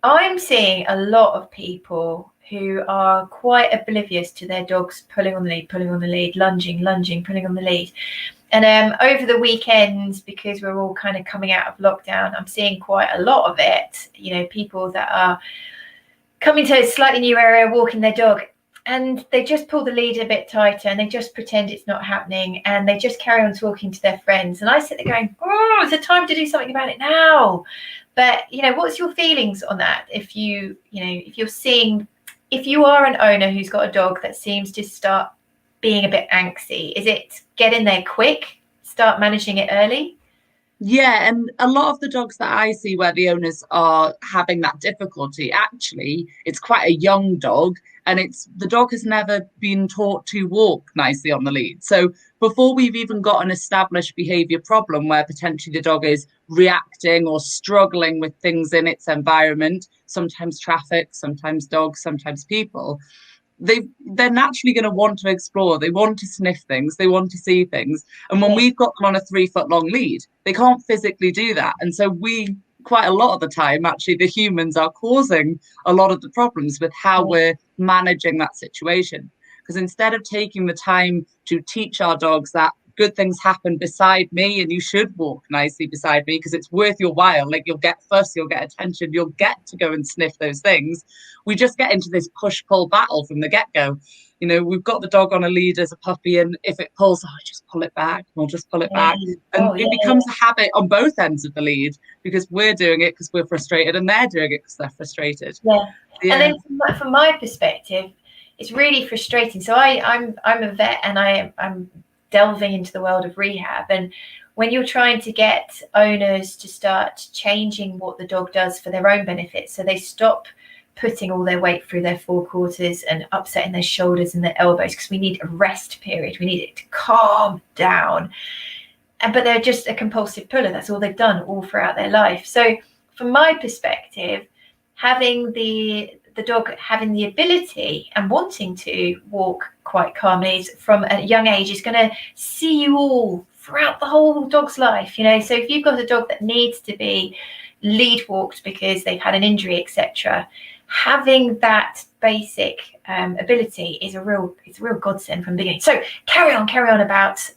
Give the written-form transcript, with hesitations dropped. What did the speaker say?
I'm seeing a lot of people who are quite oblivious to their dogs pulling on the lead, lunging, pulling on the lead. And over the weekends, because we're all kind of coming out of lockdown, I'm seeing quite a lot of it. You know, people that are coming to a slightly new area, walking their dog, and they just pull the lead a bit tighter and they just pretend it's not happening and they just carry on talking to their friends. And I sit there going, oh, it's a time to do something about it now. But, you know, what's your feelings on that? If you are an owner who's got a dog that seems to start being a bit angsty, is it get in there quick, start managing it early? Yeah, and a lot of the dogs that I see where the owners are having that difficulty, actually, it's quite a young dog, and it's the dog has never been taught to walk nicely on the lead. So before we've even got an established behavior problem where potentially the dog is reacting or struggling with things in its environment, sometimes traffic, sometimes dogs, sometimes people, they're naturally going to want to explore. They want to sniff things, they want to see things. And when we've got them on a 3 foot long lead, they can't physically do that. And so we, quite a lot of the time, actually the humans are causing a lot of the problems with how we're managing that situation. Because instead of taking the time to teach our dogs that good things happen beside me and you should walk nicely beside me because it's worth your while, like you'll get fuss, you'll get attention, you'll get to go and sniff those things, we just get into this push-pull battle from the get-go. You know, we've got the dog on a lead as a puppy, and if it pulls, just pull it back, we'll just pull it back. And it becomes a habit on both ends of the lead because we're doing it because we're frustrated and they're doing it because they're frustrated. And then from my perspective, it's really frustrating. So I'm a vet and I'm delving into the world of rehab, and when you're trying to get owners to start changing what the dog does for their own benefit, so they stop putting all their weight through their forequarters and upsetting their shoulders and their elbows, because we need a rest period, we need it to calm down, but they're just a compulsive puller. That's all they've done all throughout their life. So from my perspective, having the dog having the ability and wanting to walk quite calmly from a young age is going to see you all throughout the whole dog's life. You know, so if you've got a dog that needs to be lead walked because they've had an injury, etc., having that basic ability is a real godsend from the beginning. So carry on about